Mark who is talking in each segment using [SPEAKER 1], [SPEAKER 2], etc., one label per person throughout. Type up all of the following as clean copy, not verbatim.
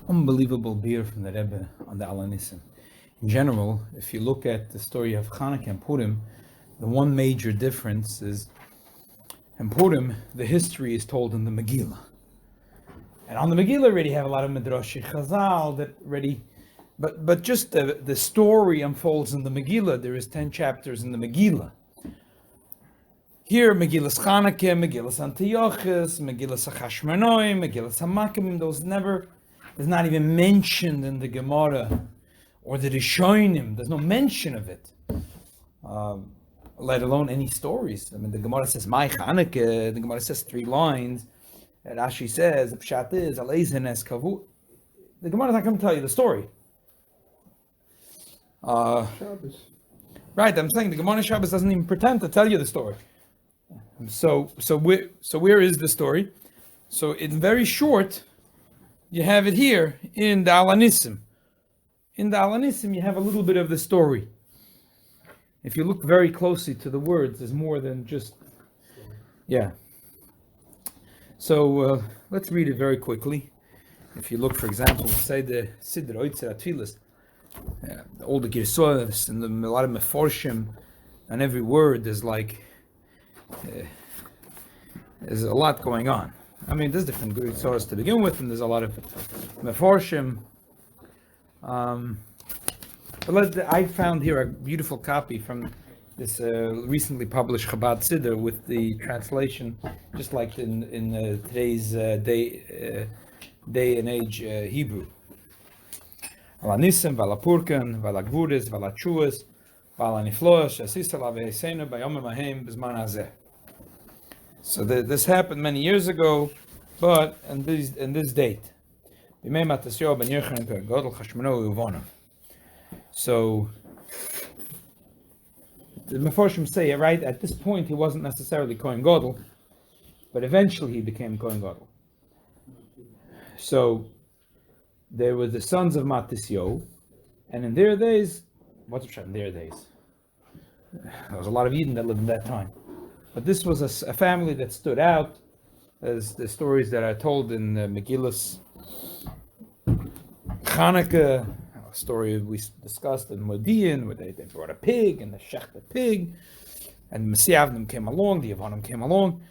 [SPEAKER 1] Unbelievable beer from the Rebbe on the hanisim. In general, if you look at the story of Chanukah and Purim, the one major difference is in Purim, the history is told in the Megillah. And on the Megillah already have a lot of Midrashi Chazal that already, but just the story unfolds in the Megillah. There is 10 chapters in the Megillah. Here, Megillas Chanukah, Megillas Antiochus, Megillas Hachashmonaim, Megillas Hamakim, is not even mentioned in the Gemara or the Rishonim. There's no mention of it, let alone any stories. I mean, the Gemara says, "My Chanukah." The Gemara says 3 lines. And Rashi says, "The pshat is aleizen es kavu." The Gemara is not going to tell you the story. Right? I'm saying the Gemara Shabbos doesn't even pretend to tell you the story. So where is the story? So in very short, you have it here in the hanisim. In the hanisim, you have a little bit of the story. If you look very closely to the words, there's more than just, yeah. So let's read it very quickly. If you look, for example, say the Siddur Oitzer Atfilas, all the Girsos and a lot of Meforshim, and every word is like, there's a lot going on. I mean, there's different Girsos to begin with, and there's a lot of Meforshim. But I found here a beautiful copy from this recently published Chabad Siddur with the translation, just like in today's day and age Hebrew. Hanisim, Valapurkan, Valagvuris, Valachuas, Valanifloas, Asisala Vehisena, Bayom Mahem, Bisman Hazeh. So this happened many years ago, but in this date. So the Meforshim say, right, at this point he wasn't necessarily Kohen Gadol, but eventually he became Kohen Gadol. So there were the sons of Matisyo, and in their days, what's in their days? There was a lot of Eden that lived in that time. But this was a family that stood out, as the stories that are told in Megillas Chanukah, a story we discussed in Modi'in, where they brought a pig, and the shecht pig, and Messiavnim came along, the Yavanim came along,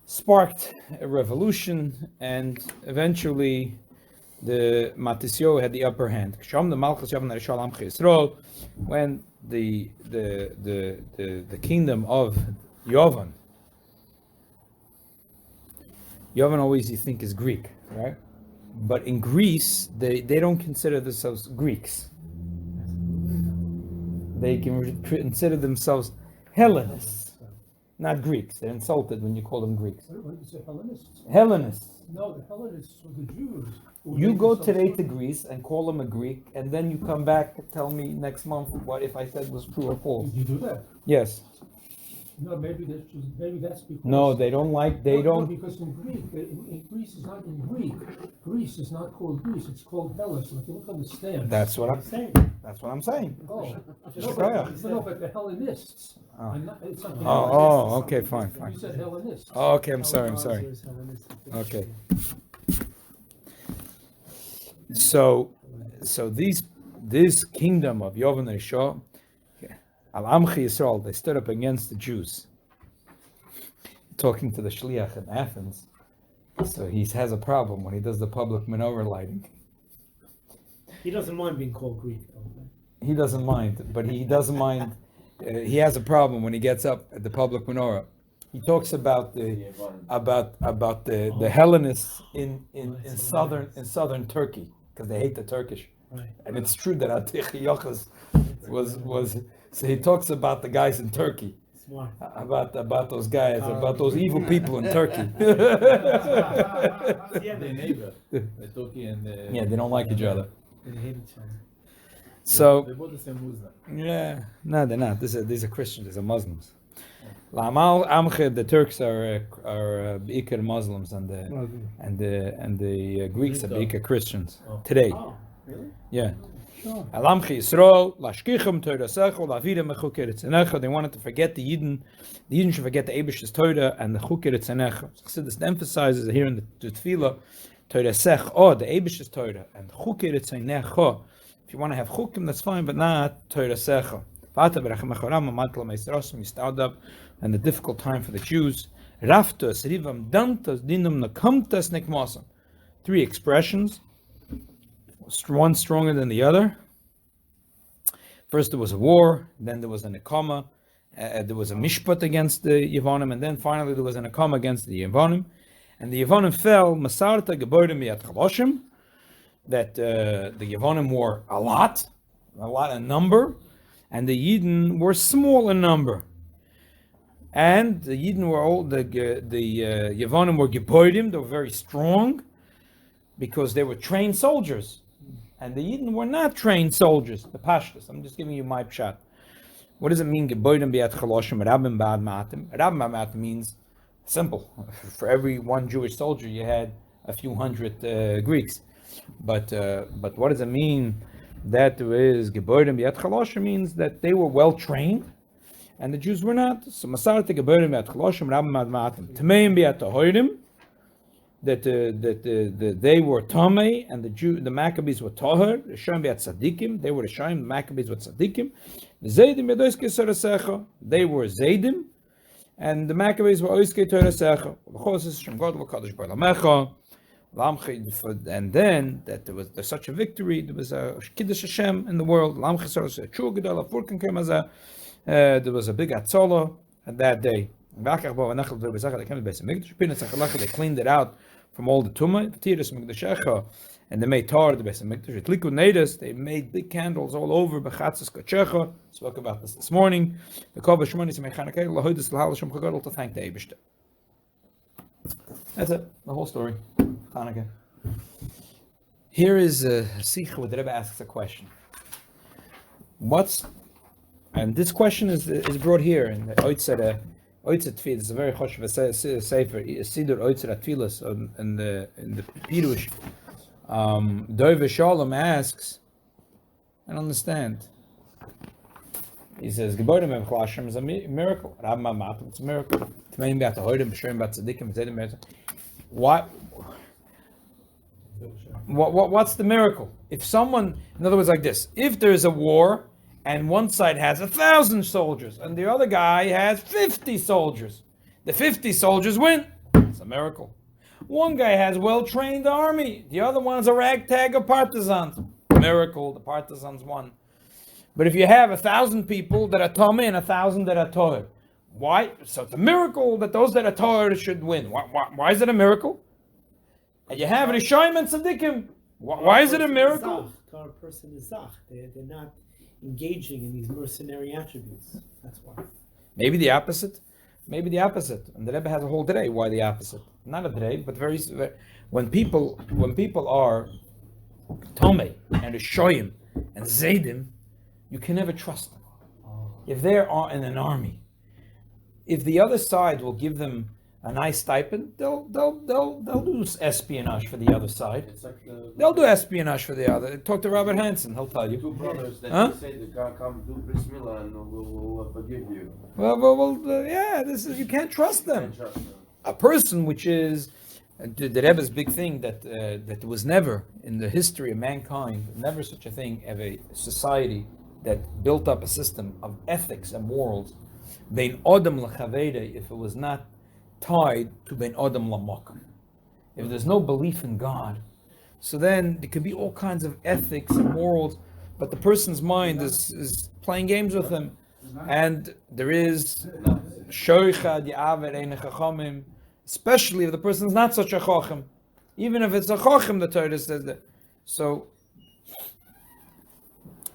[SPEAKER 1] sparked a revolution, and eventually the Matisyo had the upper hand. When the kingdom of Yovan always you think is Greek, right? But in Greece, they don't consider themselves Greeks. They can consider themselves Hellenists, not Greeks. They're insulted when you call them Greeks.
[SPEAKER 2] When you say Hellenists?
[SPEAKER 1] Hellenists.
[SPEAKER 2] No, the Hellenists were the Jews.
[SPEAKER 1] You go today to Greece and call them a Greek, and then you come back and tell me next month what if I said was true or false.
[SPEAKER 2] You do that?
[SPEAKER 1] Yes.
[SPEAKER 2] No, maybe that's because.
[SPEAKER 1] No, they don't like. They don't.
[SPEAKER 2] Because in Greece is not in Greek. Greece is not called Greece. It's called Hellas. Like, you don't understand.
[SPEAKER 1] That's what I'm saying. That's what I'm saying.
[SPEAKER 2] Oh,
[SPEAKER 1] no,
[SPEAKER 2] but the Hellenists.
[SPEAKER 1] Okay, fine.
[SPEAKER 2] You said Hellenists.
[SPEAKER 1] Oh, okay, I'm sorry. Okay. So this kingdom of Yovan Rishon, Al-Amchi Yisrael, they stood up against the Jews. Talking to the Shliach in Athens, so he has a problem when he does the public menorah lighting.
[SPEAKER 3] He doesn't mind being called Greek, though.
[SPEAKER 1] He doesn't mind, but he doesn't mind. He has a problem when he gets up at the public menorah. He talks about the Hellenists in southern Turkey because they hate the Turkish,
[SPEAKER 3] Right.
[SPEAKER 1] And it's true that Antiochus was. So he talks about the guys in Turkey,
[SPEAKER 3] Smart.
[SPEAKER 1] about those guys, about those evil people in Turkey.
[SPEAKER 3] Yeah,
[SPEAKER 4] They're neighbor, the Turkey and the...
[SPEAKER 1] Yeah, they don't like each other.
[SPEAKER 3] They hate each other.
[SPEAKER 1] So
[SPEAKER 4] They're both the same Muslim.
[SPEAKER 1] yeah, no, they're not. These are Christians. These are Muslims. La'amal Amche, the Turks are Be'ikar Muslims, and the Greeks are Be'ikar Christians today.
[SPEAKER 3] Oh, really?
[SPEAKER 1] Yeah.
[SPEAKER 3] Sure.
[SPEAKER 1] Alamchi Yisrael, Lashkichim, Torah Lavida Mechuker Etzenecha. They wanted to forget the Yidden. The Yidden should forget the Eibish's Torah and the Chuker Etzenecha. Chassidus emphasizes here in the Tefillah Torah sech or the Eibush's Torah and chukim etzeinecha. If you want to have chukim, that's fine, but not Torah secha. You start up, and the difficult time for the Jews. Raftos, rivam, dantos, dinam, nakamtas, nekmasam. 3 expressions, one stronger than the other. First there was a war, then there was a nekama, there was a mishpat against the Yevonim, and then finally there was a nekama against the Yevonim. And the Yevonim fell, masarta geborim yat chaloshim, that the Yevonim were a lot in number, and the Yidden were small in number. And the Yidden were old, the Yevonim were geborim, they were very strong, because they were trained soldiers. And the Yidden were not trained soldiers, the Pashtus. I'm just giving you my pshat. What does it mean, geborim b'yat chaloshim, rabim ba'ad ma'atim? Rabim ba'ad ma'atim means simple. For every one Jewish soldier, you had a few hundred Greeks. But what does it mean that there is geborim b'yat chaloshim? Means that they were well trained, and the Jews were not. So masarate geborim b'yat chaloshim, rabim ba'ad ma'atim. Tameim b'yat tahorim, that they were tamei, and the Maccabees were tahor. Rishonim b'yat tzadikim, they were Rishonim. The Maccabees were tzadikim. The Zaydim b'yadoske Sorasecha, they were Zaydim, and the Maccabees were Oiske Torah Secha. And then that there's such a victory, there was a Kiddush Hashem in the world. There was a big Atzola at that day. They cleaned it out from all the tumah, and they made tar the Beis Hamikdash. They made big candles all over. Spoke about this morning. To thank the Eibishter. That's it. The whole story. Chanukah. Here is a Sikh where the Rebbe asks a question. And this question is brought here in the Oitzet Tfilah. It's a very choshev sefer, Sidur Oitzet Tfilas in the Pirush. Dove Shalom asks, I don't understand. He says, Geborim Ev Chlashem is a miracle. Rabbi Matam, it's a miracle. Tmeim Be'at Ahodim, B'Shem Be'at Tzadikim, Zedim Be'at. What's the miracle? If someone, in other words, like this, if there is a war, and one side has 1,000 soldiers, and the other guy has 50 soldiers, the 50 soldiers win. It's a miracle. One guy has a well-trained army, the other one's a ragtag of partisans. Miracle, the partisans won. But if you have 1,000 people that are Tomei and 1,000 that are Torah, why? So it's a miracle that those that are Torah should win. Why is it a miracle? And you have Rishonim and Tzadikim. Why is it a miracle?
[SPEAKER 3] Torah person is Zach. They're not engaging in these mercenary attributes. That's why.
[SPEAKER 1] Maybe the opposite. And the Rebbe has a whole day why the opposite. Not a day, but very when people are Tomei and Rishonim and Zaydim, you can never trust them. If they are in an army, if the other side will give them a nice stipend, they'll do espionage for the other side.
[SPEAKER 4] It's like
[SPEAKER 1] They'll do espionage for the other. Talk to Robert Hansen, he'll tell you.
[SPEAKER 5] 2 brothers that you say they can't come do Bris Milah and we'll forgive you.
[SPEAKER 1] Yeah, you can't trust them.
[SPEAKER 5] Can't trust them.
[SPEAKER 1] A person which is the Rebbe's big thing that there was never in the history of mankind, never such a thing as a society that built up a system of ethics and morals, bein Adam l'chaveda, if it was not tied to bein Adam l'makam. If there's no belief in God, so then there could be all kinds of ethics and morals, but the person's mind is playing games with him, and there is shoicha di'aver ein chachamim, especially if the person's not such a chacham. Even if it's a chacham, the Torah says that. So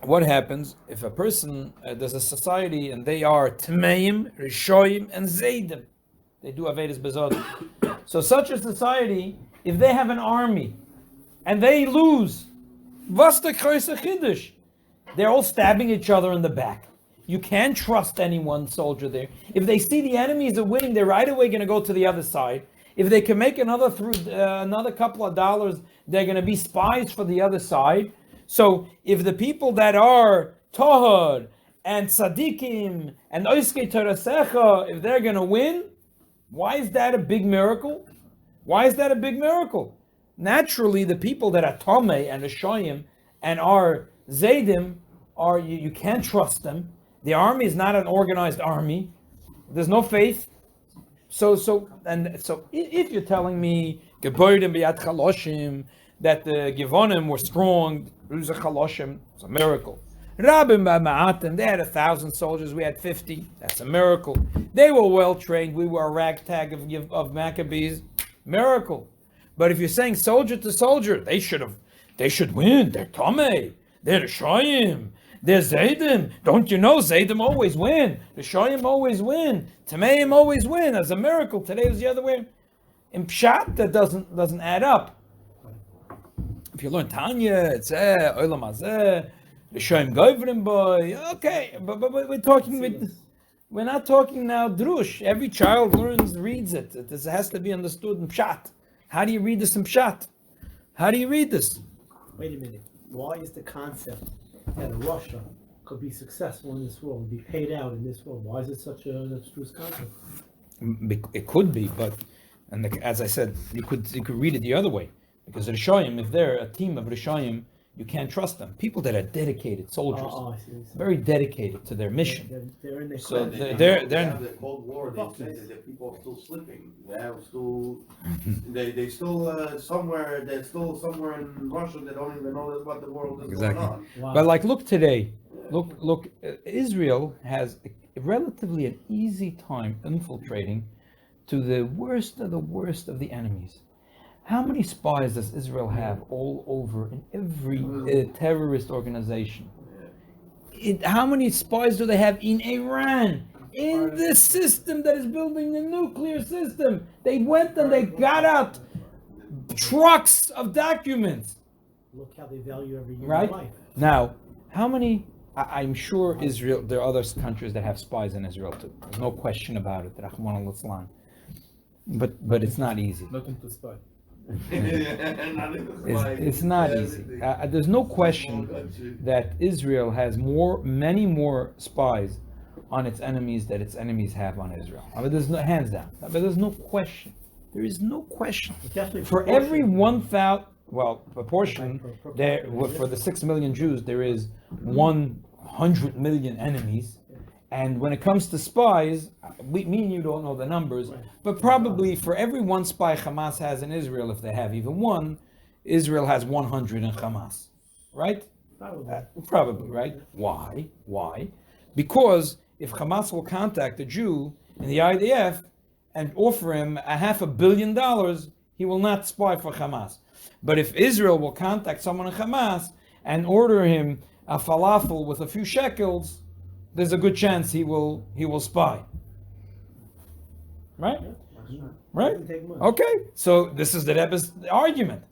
[SPEAKER 1] what happens if a person, there's a society and they are Tmeim, Rishoyim, and Zaydim. They do Avedas Bezod. So such a society, if they have an army and they lose, Vasta Kroisa Chiddush, they're all stabbing each other in the back. You can't trust any one soldier there. If they see the enemies are winning, they're right away going to go to the other side. If they can make another couple of dollars, they're going to be spies for the other side. So if the people that are Tohar and Tzadikim and Oiske Torah Secha, if they're going to win, why is that a big miracle? naturally the people that are Tomei and Rishoyim and are Zaydim are you can't trust them. The army is not an organized army. There's no faith. So if you're telling me Geborim b'yad chaloshim that the Givonim were strong, it's a miracle. Rabbim b'ma'atim, they had 1,000 soldiers, we had 50. That's a miracle. They were well trained. We were a ragtag of Maccabees. Miracle. But if you're saying soldier to soldier, they should win. They're Tomei. They're the Shoyim. They're Zaydim. Don't you know Zaydim always win? The Shoyim always win. Tameim always win. As a miracle. Today was the other way. In Pshat, that doesn't add up. If you learn Tanya, it's Olam Hazeh, the Shoyim Govrim boy. Okay, but we're not talking now drush. Every child reads it. This has to be understood in Pshat. How do you read this in Pshat? How do you read this?
[SPEAKER 3] Wait a minute. Why is the concept that a Russia could be successful in this world, be paid out in this world? Why is it such a abstruse concept?
[SPEAKER 1] It could be, but as I said, you could read it the other way. Because Rishoyim, if they're a team of Rishoyim, you can't trust them. People that are dedicated soldiers, very dedicated to their mission.
[SPEAKER 3] They're in their
[SPEAKER 1] So
[SPEAKER 5] They
[SPEAKER 1] they're
[SPEAKER 5] have the Cold War. They say that people are still sleeping. They still somewhere. They're still somewhere in Russia. They don't even know what the world is going on.
[SPEAKER 3] Wow.
[SPEAKER 1] But like, look today. Look. Israel has relatively an easy time infiltrating to the worst of the enemies. How many spies does Israel have all over in every terrorist organization? How many spies do they have in Iran? In the system that is building the nuclear system. They went and they got out trucks of documents.
[SPEAKER 3] Look how they value every human
[SPEAKER 1] Right?
[SPEAKER 3] life.
[SPEAKER 1] Now, how many... I'm sure Israel, there are other countries that have spies in Israel too. There's no question about it. Rahman al-Islam. But it's not easy.
[SPEAKER 4] Nothing to spy.
[SPEAKER 1] It's not easy. There's no question that Israel has many more spies on its enemies that its enemies have on Israel. I mean, there's no hands down. But there's no question. There is no question. For every 1,000, proportion there for the 6 million Jews, there is 100 million enemies. And when it comes to spies, me and you don't know the numbers, but probably for every one spy Hamas has in Israel, if they have even one, Israel has 100 in Hamas. Right? Probably, right? Why? Because if Hamas will contact a Jew in the IDF and offer him $500 million, he will not spy for Hamas. But if Israel will contact someone in Hamas and order him a falafel with a few shekels, there's a good chance he will spy. Right? Right? Okay. So this is the Rebbe's argument.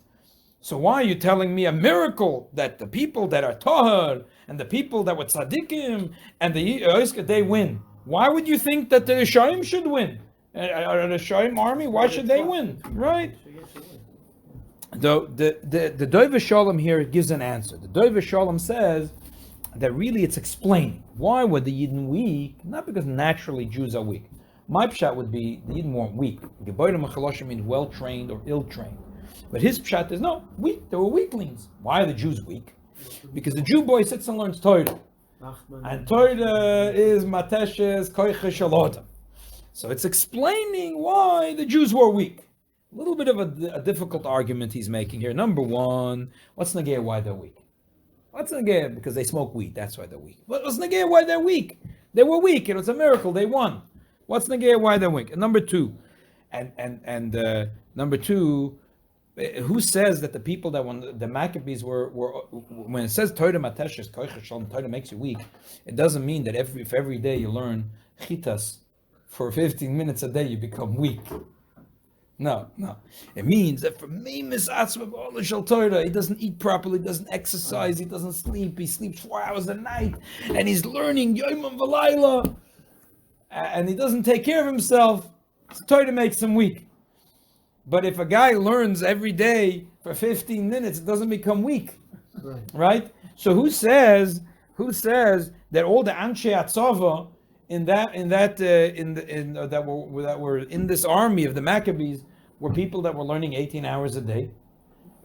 [SPEAKER 1] So why are you telling me a miracle that the people that are Tahar and the people that were Tzaddikim and the they win? Why would you think that the Rishoyim should win? The Rishoyim army, why should they win? Right? The Devout Shalom here gives an answer. The Devout Shalom says that really it's explaining why were the Yidden weak, not because naturally Jews are weak. My pshat would be the Yidden weren't weak. Geborim Chaloshim means well-trained or ill-trained. But his pshat is no, weak. They were weaklings. Why are the Jews weak? Because the Jew boy sits and learns Torah. And Torah is Mateshes Koiche Shalodam. So it's explaining why the Jews were weak. A little bit of a difficult argument he's making here. Number one, what's negay why they're weak? What's negay? Because they smoke weed. That's why they're weak. What's negay why they're weak? They were weak. It was a miracle. They won. What's negay why they're weak? And number two, number two, who says that the people that when the Maccabees were when it says Torah Mateshes Koiche Shalom, Torah makes you weak, it doesn't mean that if every day you learn chitas for 15 minutes a day you become weak. No. It means that for Mimis Atzma B'Olah Shel Torah, he doesn't eat properly, doesn't exercise, he doesn't sleep, he sleeps 4 hours a night, and he's learning Yom V'Layla, and he doesn't take care of himself. So Torah makes him weak. But if a guy learns every day for 15 minutes, it doesn't become weak, right? So who says that all the Anshe Atzava that were in this army of the Maccabees were people that were learning 18 hours a day?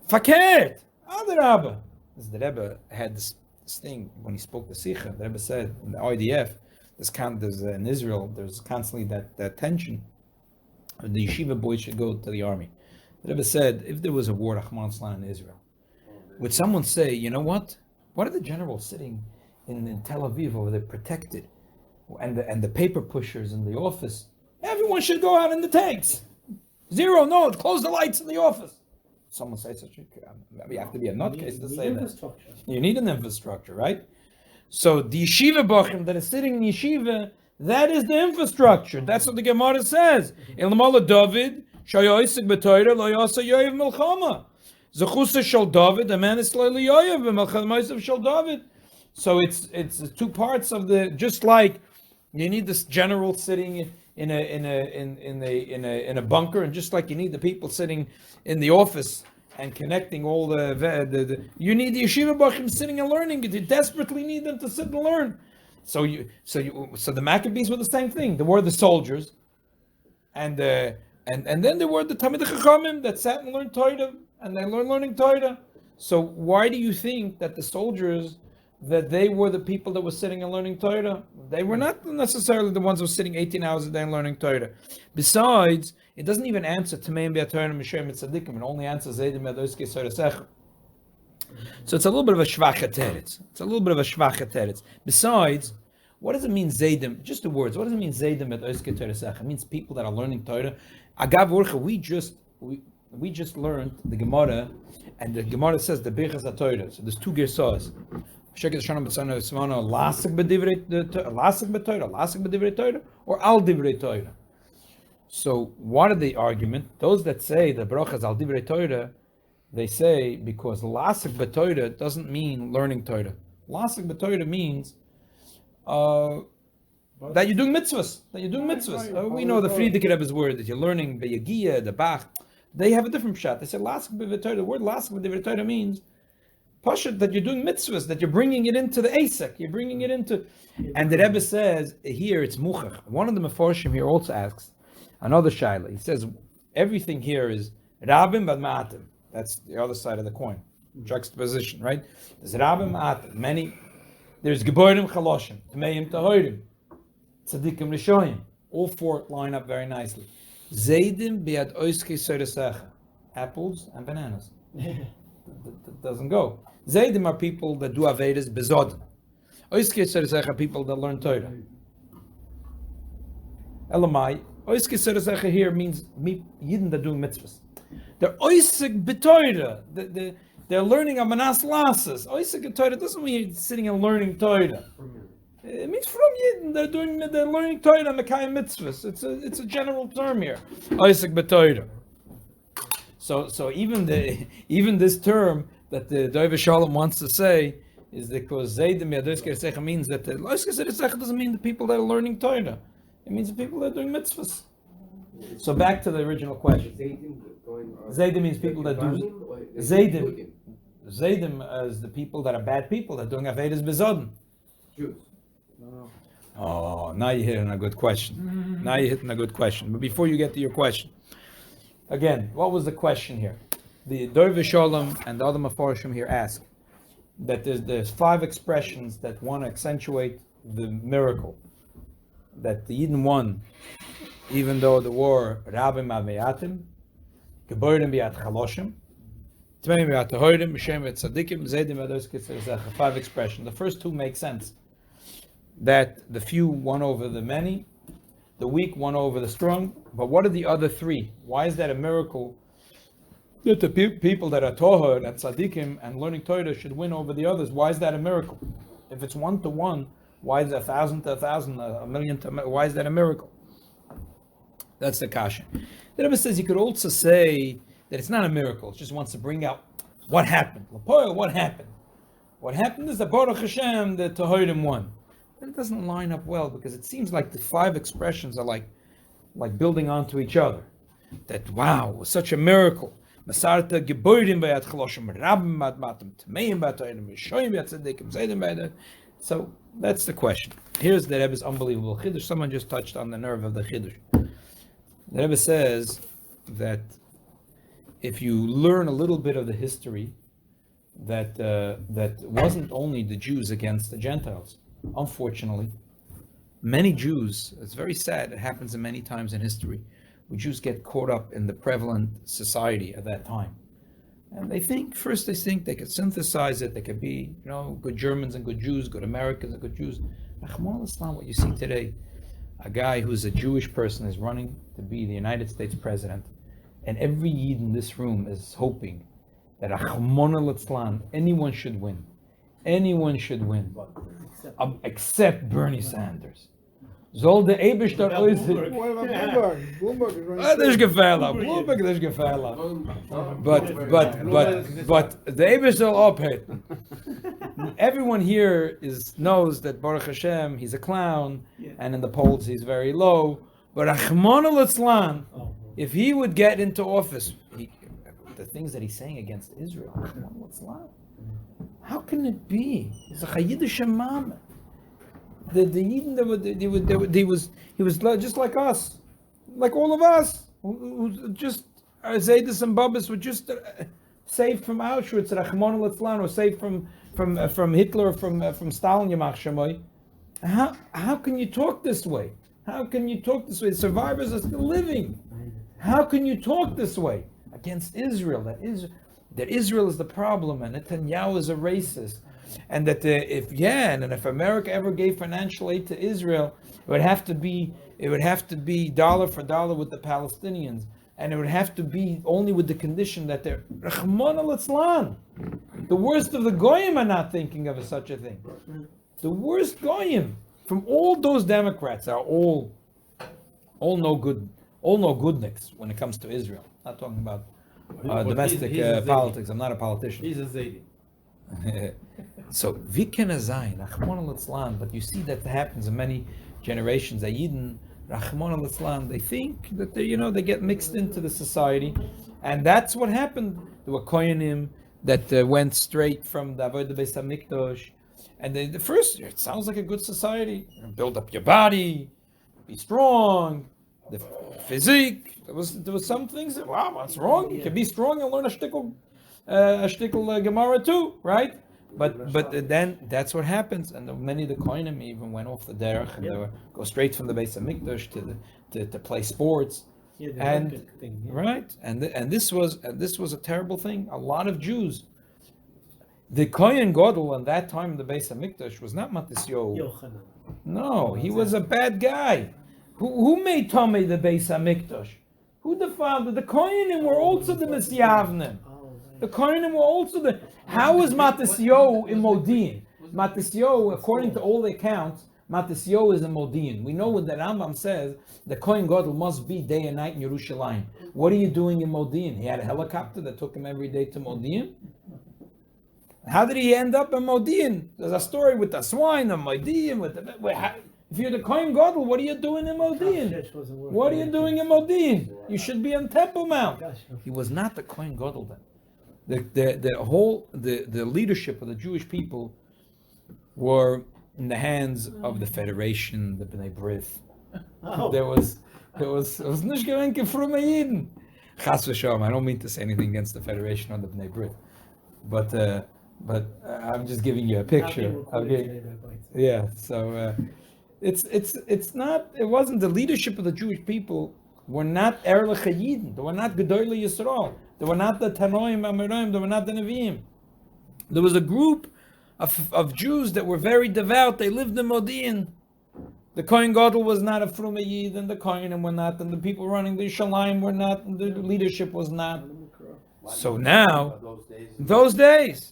[SPEAKER 1] Fakert! Adarabba! As the Rebbe had this thing when he spoke the Sikha, the Rebbe said in the IDF, there's in Israel, there's constantly that tension. The yeshiva boys should go to the army. The Rebbe said, if there was a war, Rahman in Israel, would someone say, you know what? What are the generals sitting in Tel Aviv over there protected? And the paper pushers in the office? Everyone should go out in the tanks. Zero, no, close the lights in the office. Someone say such a, you have to be a nutcase to say that. You need an infrastructure, right? So the yeshiva bachim that is sitting in yeshiva, that is the infrastructure. That's what the Gemara says. Ilmala David, shayoisik b'toyra, lo yasa yoyev milchama. Zechusa shel David, a man is slightly yoyev, v'melchamayisav shel David. So it's two parts of the, just like you need this general sitting in a bunker, and just like you need the people sitting in the office and connecting all the you need the yeshiva bachim sitting and learning. You desperately need them to sit and learn. So the Maccabees were the same thing. There were the soldiers, and then there were the Talmidei Chachamim that sat and learned Torah, and they learning Torah. So why do you think that the soldiers, that they were the people that were sitting and learning Torah? They were not necessarily the ones who were sitting 18 hours a day and learning Torah. Besides, it doesn't even answer Tameim B'Torah and Mishem Tzadikim. It only answers Zeidim Yadoiske Soresecha. So it's a little bit of a shvacha teretz. Besides, what does it mean Zeidim? Just the words. What does it mean Zeidim Yadoiske Soresecha? It means people that are learning Torah. Agav Urcha, we just learned the Gemara, and the Gemara says the Birchas HaTorah. So there's two gersas. Lasik b'divrei Torah, or al divrei Torah. So what are the argument? Those that say the brachas al divrei Torah, they say because lasik b'Torah doesn't mean learning Torah. Lasik b'Torah means that you're doing mitzvahs. We know the Frierdiker Rebbe's word that you're learning the Yagia, the Bach. They have a different pshat. They say lasik b'divrei Torah. The word lasik b'divrei Torah means Pashat, that you're doing mitzvahs, that you're bringing it into the Asek, you're bringing it into, and the Rebbe says here it's muchach. One of the Meforshim here also asks another shaila. He says everything here is rabim but ma'atim. That's the other side of the coin, juxtaposition, right? There's rabim ma'atim, many. There's geborim chaloshim, tmeim tahorim, tzadikim rishoyim. All four line up very nicely. Zaydim biad oiske soresecha, apples and bananas. That doesn't go. Zaydim are people that do Avedas bezod. Oiske Seresecha are people that learn Torah. Elamai, Oiske Seresecha here means Yidden that doing mitzvahs. They're Oisek b'Torah. They're learning Amanas Lasses. Oisek b'Torah doesn't mean sitting and learning Torah. It means from Yidden. They're learning Torah and Mekayim mitzvahs. It's a general term here. Oisek b'Torah. So even this term that the Dover Shalom wants to say is because Zaydim Yadoiske Secha means that the Loiske Secha doesn't mean the people that are learning Torah. It means the people that are doing mitzvahs. So back to the original question. Zaydim means people that do Zaydim. Zaydim is the people that are bad people that are doing Avedas Bezodin.
[SPEAKER 2] Jews.
[SPEAKER 1] Oh, now you're hitting a good question. But before you get to your question, again, what was the question here? The Dover Shalom and the other Meforshim here ask that there's 5 expressions that want to accentuate the miracle that the Yidden won, even though the war Rabim Aveyatim, Geborim Biat Chaloshim, Tmeim Biat Tahorim, Mishem Biat Tzadikim, Zaydim Yadoiske Seresecha. 5 expressions. The first 2 make sense. That the few won over the many, the weak won over the strong. But what are the other 3? Why is that a miracle that the people that are Tohar and Tzadikim and learning Torah should win over the others? Why is that a miracle? If it's 1 to 1, why is it 1,000 to 1,000, a million to why is that a miracle? That's the kasha. The Rebbe says you could also say that it's not a miracle. It just wants to bring out what happened. What happened? What happened is that Baruch Hashem, the Toharim won. It doesn't line up well because it seems like the 5 expressions are like building onto each other. That wow, it was such a miracle. Masarta geborim bayat chaloshim rabim matmatim tmeim batoyim mishoyim bayat tzadikim zaydim bayat. So that's the question. Here's the Rebbe's unbelievable chiddush. Someone just touched on the nerve of the chiddush. The Rebbe says that if you learn a little bit of the history, that wasn't only the Jews against the Gentiles. Unfortunately, many Jews, it's very sad, it happens in many times in history, where Jews get caught up in the prevalent society at that time. And they think they could synthesize it, they could be, good Germans and good Jews, good Americans and good Jews. Rahman al-Islam, what you see today, a guy who's a Jewish person is running to be the United States president, and every Yid in this room is hoping that Rahman al-Islam, anyone should win. Anyone should win. Except Bernie Sanders. Soll der Eberstadt äußern.
[SPEAKER 6] Bloomberg is
[SPEAKER 1] Das ist gefährlich. Bloomberg ist gefährlich. But the Eberstadt soll abheten. Everyone here knows that Baruch Hashem, he's a clown, and in the polls he's very low. But Rahman al-Islam, if he would get into office, the things that he's saying against Israel, Rahman al-Islam, how can it be? He's a Chayidish Imam. The Yidden, he was just like us, like all of us, who just Zaydis and Babas were just saved from Auschwitz, Rahman al-Islam, or saved from Hitler, from Stalin, Yamach Shemoy. How can you talk this way? How can you talk this way? The survivors are still living. How can you talk this way against Israel? That Israel is the problem, and Netanyahu is a racist. And that if America ever gave financial aid to Israel, it would have to be dollar for dollar with the Palestinians, and it would have to be only with the condition that they're Rahman al-Islam. The worst of the goyim are not thinking of such a thing. The worst goyim from all those Democrats are all no goodniks when it comes to Israel. Not talking about domestic politics. I'm not a politician.
[SPEAKER 4] He's a Zaidi.
[SPEAKER 1] So Viken Azayin, Rahman al-Islam, but you see that happens in many generations. Ayidin, Rahman al-Islam, they think that they get mixed into the society, and that's what happened. There were Koyanim that went straight from the Avodah Beis HaMikdash, and the first, it sounds like a good society. Build up your body, be strong, the physique. There was some things that, wow, what's wrong? You can be strong and learn a shtickle Gemara too, right? But then that's what happens, and many of the Kohanim even went off the derech, and they go straight from the Beis HaMikdash to play sports, and right, and this was a terrible thing. A lot of Jews, the Kohen Gadol in that time in the Beis HaMikdash was not Matisyo.
[SPEAKER 3] Yochanan.
[SPEAKER 1] No, he was a bad guy. Who made Tomei the Beis HaMikdash? Who defiled it? The Kohanim were also the Misyavnim. The Kohanim were also the. How was Matisyo in Modi'in? Matisyo, according to all the accounts, Matisyo is in Modi'in. We know what the Rambam says. The Kohen Gadol must be day and night in Yerushalayim. What are you doing in Modi'in? He had a helicopter that took him every day to Modi'in. How did he end up in Modi'in? There's a story with the swine and Modi'in. If you're the Kohen Gadol, what are you doing in Modi'in? What are you doing in Modi'in? You should be on Temple Mount. He was not the Kohen Gadol then. The leadership of the Jewish people were in the hands of the Federation, the Bnei Brit. There was nicht gewenke frume Yidden. Chas v'shalom. I don't mean to say anything against the Federation or the Bnei Brit, but I'm just giving you a picture. So it's not. It wasn't the leadership of the Jewish people. Were not Erlich Yidden. They were not Gedolei Yisrael. They were not the Tanoim Amoraim. They were not the Nevi'im. There was a group of Jews that were very devout. They lived in Modi'in. The Kohen Gadol was not a Frume Yid, and the Kohanim were not, and the people running the Shalayim were not, and the leadership was not. So now, those days.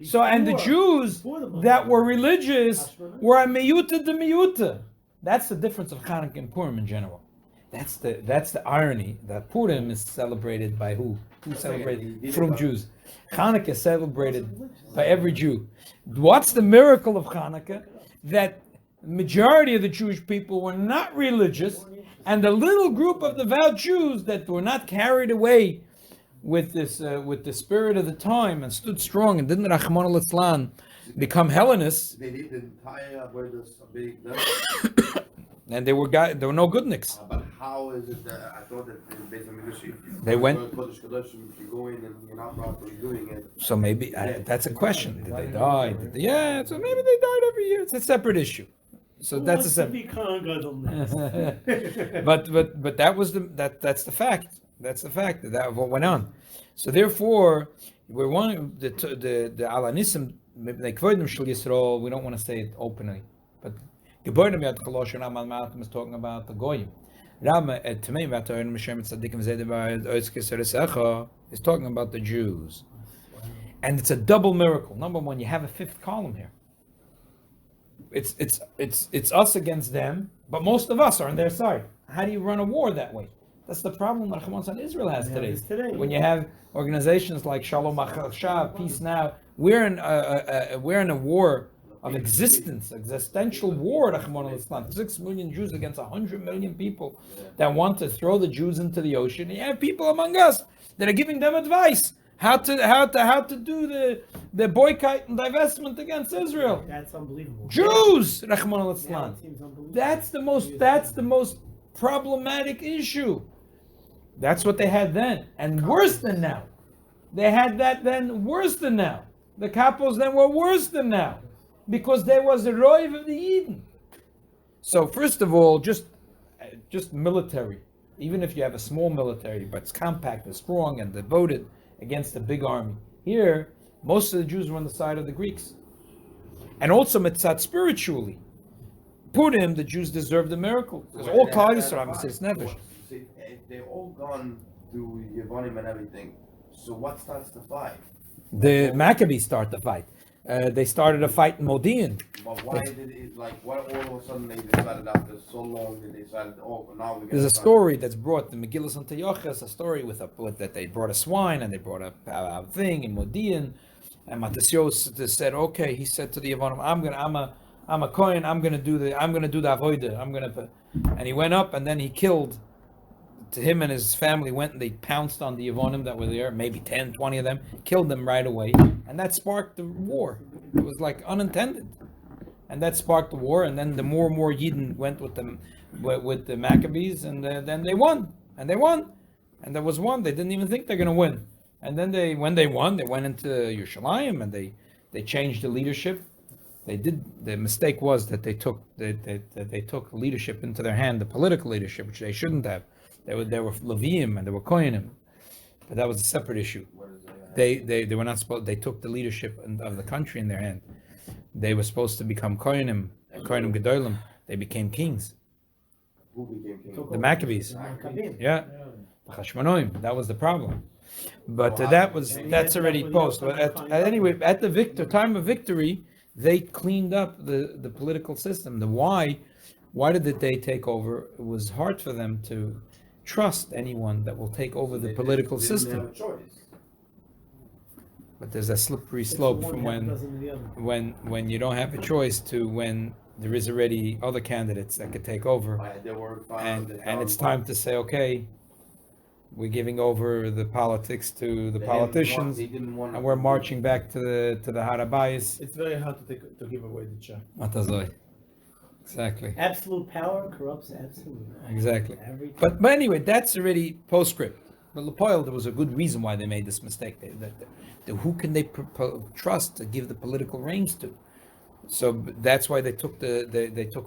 [SPEAKER 1] So, and the Jews that were religious were a Miyuta de Miyuta. That's the difference of Chanukah and Purim in general. That's the irony that Purim is celebrated by who? Who celebrated? From Jews. Chanukah is celebrated by every Jew. What's the miracle of Chanukah? That the majority of the Jewish people were not religious, and the little group of devout Jews that were not carried away with the spirit of the time and stood strong and didn't Rahman al-Islam become Hellenists.
[SPEAKER 5] They didn't tie where this big.
[SPEAKER 1] And there were no goodniks.
[SPEAKER 5] But how is it that I thought that in Beis Hamikdash
[SPEAKER 1] They went-
[SPEAKER 5] Kodesh Kodashim, if you go in and you're not properly doing it.
[SPEAKER 1] So maybe that's a question. Did they die? Yeah, so maybe they died every year. It's a separate issue. So that's a separate. But that was that's the fact. That's the fact that what went on. So therefore, we're one the hanisim they kvodim shel Yisrael. We don't want to say it openly, but Geborim Yad Chalosh Ramal Malatim is talking about the goyim. Rama at Tamei Vatoyin Mishem Tzadikim Zedevayed Oitzkes Eresecha is talking about the Jews, and it's a double miracle. Number one, you have a fifth column here. It's us against them, but most of us are on their side. How do you run a war that way? That's the problem that Hamas Israel has today. When you have organizations like Shalom Achashav, Peace Now, we're in a war of existential war. 6 million Jews against 100 million people that want to throw the Jews into the ocean. And you have people among us that are giving them advice how to do the boycott and divestment against Israel.
[SPEAKER 3] That's unbelievable.
[SPEAKER 1] Jews,
[SPEAKER 3] Yeah,
[SPEAKER 1] Rahman
[SPEAKER 3] it seems unbelievable.
[SPEAKER 1] That's the most problematic issue. That's what they had then, and worse than now. They had that then, worse than now. The capos then were worse than now, because there was a roiv of the Eden. So first of all, just military. Even if you have a small military, but it's compact and strong and devoted against a big army. Here, most of the Jews were on the side of the Greeks. And also mitzat spiritually. Purim, the Jews deserved a miracle. Because all Klal Yisrael says nefesh.
[SPEAKER 5] See, they're all gone to Yevonim and everything. So what starts the fight?
[SPEAKER 1] The Maccabees start the fight. They started a fight in Modi'in.
[SPEAKER 5] But why did it, like, why all of a sudden they decided after so long that they decided, oh, now we're
[SPEAKER 1] There's a story that's brought, the Megillah Antiochus, a story with that they brought a swine and they brought a thing in Modi'in. And Matasios said, okay, he said to the Yevonim, I'm a Kohen, I'm gonna do the avodah, and he went up and then he killed. To him and his family went and they pounced on the Yevonim that were there, maybe 10, 20 of them, killed them right away, and that sparked the war. It was like unintended, and that sparked the war. And then the more and more Yidden went with the Maccabees, and then they won, and there was one they didn't even think they're going to win, and then when they won, they went into Yerushalayim and they changed the leadership. The mistake was that they took leadership into their hand, the political leadership, which they shouldn't have. They were Leviim and they were Kohanim, but that was a separate issue. They were not supposed. They took the leadership of the country in their hand. They were supposed to become Kohanim Gedolim. They became kings.
[SPEAKER 5] Who became king?
[SPEAKER 1] The Maccabees. Yeah, the Hashmonaim. That was the problem. But that's already post. But anyway, at the time of victory, they cleaned up the political system. Why did they take over? It was hard for them to trust anyone that will take over the political system. But there's a slippery slope from when you don't have a choice to when there is already other candidates that could take over, and it's time to say, okay, we're giving over the politics to the politicians, and we're marching back to the Harabayis.
[SPEAKER 4] It's very hard to give away the chair.
[SPEAKER 1] Matazoi. Exactly.
[SPEAKER 3] Absolute power corrupts absolute.
[SPEAKER 1] Exactly. But anyway, that's already postscript. But Lepoil, there was a good reason why they made this mistake. Who can they trust to give the political reins to? So that's why they took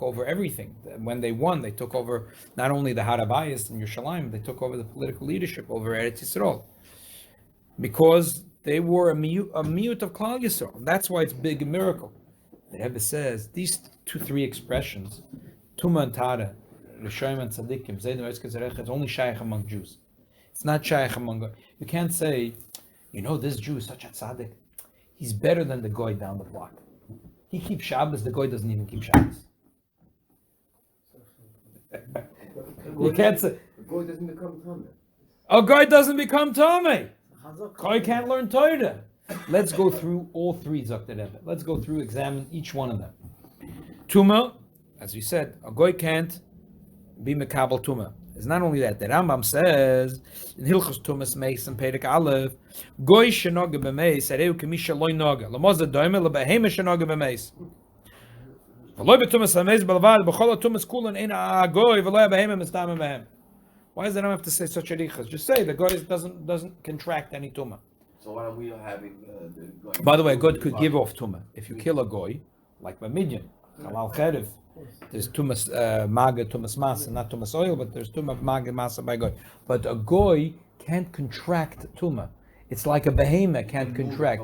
[SPEAKER 1] over everything. When they won, they took over not only the Harabayis and Yerushalayim, they took over the political leadership over Eretz Yisrael, because they were a miyut of Klal Yisrael. That's why it's big a miracle. The Rebbe says these 2-3 expressions, Tuma and Tara, Rishoyim and Tzadikim, it's only shaykh among Jews. It's not shaykh among. You can't say, this Jew is such a tzaddik. He's better than the goy down the block. He keeps Shabbos, the goy doesn't even keep Shabbos. You can't say.
[SPEAKER 7] The goy doesn't become Tomei.
[SPEAKER 1] A goy doesn't become Tomei. Goy can't learn Torah. Let's go through all 3 Zakter Rebbe. Let's go through, examine each one of them. Tuma, as we said, a goy can't be mekabel Tuma. It's not only that. The Rambam says in Hilchos Tumas Meis and Perek Aleph, goy shenoga b'meis areu k'misha loy noga lamaz doime lebehema shenoga b'meis. V'loy b'tumas hameis b'levad b'chol tumas kulan ein a goy v'loy behema mistamem behem. Why does the Ram have to say such a riches? Just say the goy doesn't contract any tumah.
[SPEAKER 7] So why are we having the goy?
[SPEAKER 1] By the way, a goy could give off tumah. If you kill a goy, like Bamidyan, halal cherev, there's tumas maga, tumas masa, not tumas oil, but there's tumas maga masa by goy. But a goy can't contract tumah. It's like a behemoth can't contract.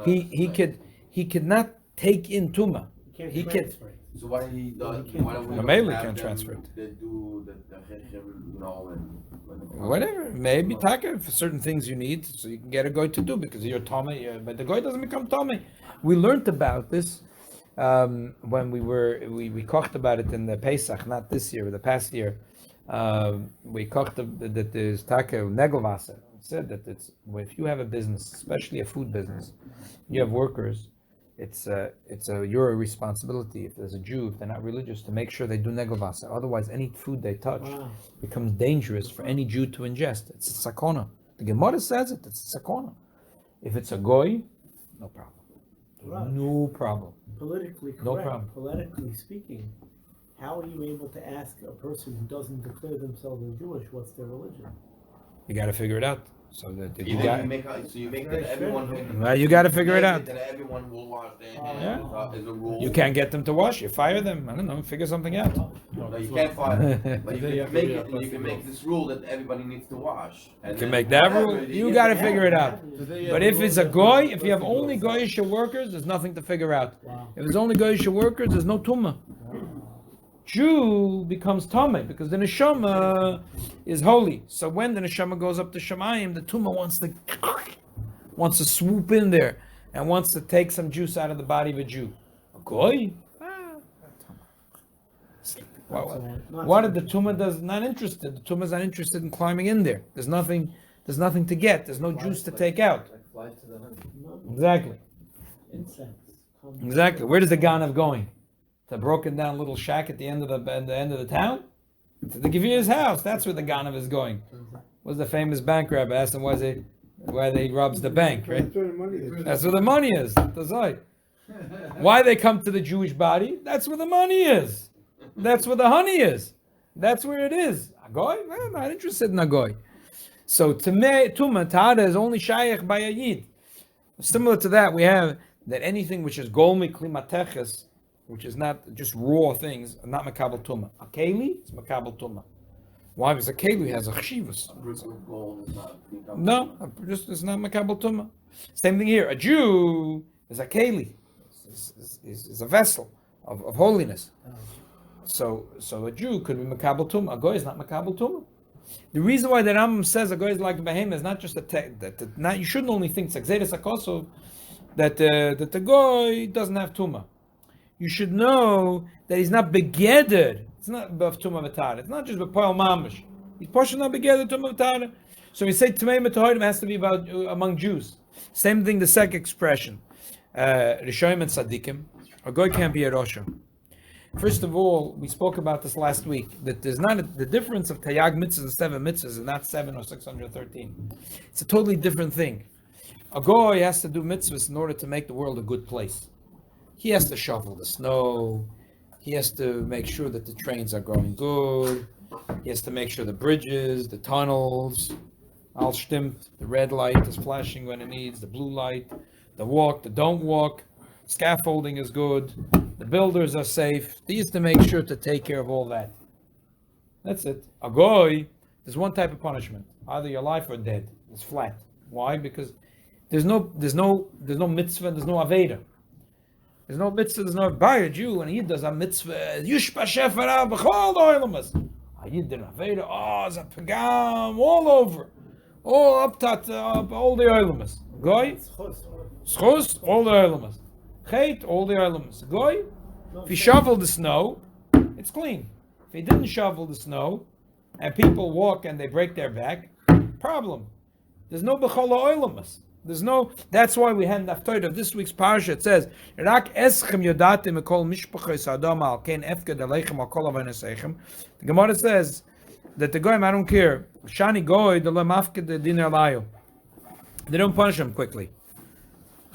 [SPEAKER 1] He could not take in tumah. He can.
[SPEAKER 7] So why he does? Why don't we
[SPEAKER 1] Mamela
[SPEAKER 7] have
[SPEAKER 1] can't
[SPEAKER 7] them
[SPEAKER 1] transfer it.
[SPEAKER 7] that do the chechem, when
[SPEAKER 1] Whatever, maybe taka for certain things you need, so you can get a goy to do because you're Tommy, but the goy doesn't become Tommy. We learned about this when we talked about it in the Pesach, not this year, but the past year. We talked that there's taka negelwasser. It said that it's if you have a business, especially a food business, you have workers. It's your responsibility if there's a Jew, if they're not religious, to make sure they do negelwasser. Otherwise, any food they touch becomes dangerous for any Jew to ingest. It's a sakona. The Gemara says it. It's a sakona. If it's a goy, no problem.
[SPEAKER 3] Right.
[SPEAKER 1] No problem.
[SPEAKER 3] Politically correct.
[SPEAKER 1] No problem.
[SPEAKER 3] Politically speaking, how are you able to ask a person who doesn't declare themselves as Jewish what's their religion?
[SPEAKER 1] You got to figure it out. So that
[SPEAKER 7] you make that everyone.
[SPEAKER 1] Well, you got to figure it out.
[SPEAKER 7] That everyone will wash their hands as a rule.
[SPEAKER 1] You can't get them to wash. You fire them. I don't know. Figure something out.
[SPEAKER 7] No, you can't fire them. But you can make it. You can make this rule that everybody needs to wash.
[SPEAKER 1] You can make that rule. You got to figure it out. But if it's a goy, if you have only goyish workers, there's nothing to figure out. If it's only goyish workers, there's no tumah. Jew becomes tamei because the neshama is holy. So when the neshama goes up to Shemayim, the tumah wants to swoop in there and wants to take some juice out of the body of a Jew. A goy? What if the tumah does not interested? The tumah is not interested in climbing in there. There's nothing to get. There's no juice to take out. Exactly. Exactly. Where does the ganav going? The broken down little shack at the end of the town? To the Gevur's house. That's where the ganav is going. Was the famous bank rabbi asked him where they robs the bank, right? That's where the money is. That's right. Why they come to the Jewish body? That's where the money is. That's where the honey is. That's where it is. Agoy? I'm not interested in Agoy. So Tumah Tada is only Shayach by a Yid. Similar to that, we have that anything which is Golmi Klimateches, which is not just raw things, not makabel tumah. A keli is makabel tumah. Why? Because a keli has a chshivus. No, it's not makabel tumah. Same thing here. A Jew is a keli, is a vessel of holiness. So a Jew could be makabel tumah. A goy is not makabel tumah. The reason why the Rambam says a goy is like a behemoth is not just you shouldn't only think that the goy doesn't have tumah. You should know that he's not begeder. It's not of tumah v'tara. It's not just b'poel mamish. He's partially not begeder tumah v'tara. So we say tumah v'tara has to be about among Jews. Same thing. The second expression, rishoyim and tzaddikim. A goy can't be a rosha. First of all, we spoke about this last week that there's not the difference of tayag mitzvahs and 7 mitzvahs is not 7 or 613. It's a totally different thing. A goy has to do mitzvahs in order to make the world a good place. He has to shovel the snow. He has to make sure that the trains are going good. He has to make sure the bridges, the tunnels, all stimmt, the red light is flashing when it needs, the blue light, the walk, the don't walk, scaffolding is good, the builders are safe. He has to make sure to take care of all that. That's it. A goy, there's one type of punishment. Either you're alive or dead. It's flat. Why? Because there's no mitzvah, there's no aveda. There's no mitzvah, there's no by a Jew, and he does a mitzvah. Yushpa shefara b'chol oilamas. A Yid did a aveda. Oh, it's a pagam all over, all up all the oilamas. Goy, schus, all the oilamas. Chet, all the oilamas. Goy, if he shoveled the snow, it's clean. If he didn't shovel the snow, and people walk and they break their back, problem. There's no b'chol oilamas. There's no. That's why we had the after of this week's parsha. It says, "Rak eschem yodatim ekol mishpachos adam al ken efked aleichem al kol avaneseichem." The Gemara says that the goyim, I don't care. Shani goy the lemafked the din alayu. They don't punish him quickly.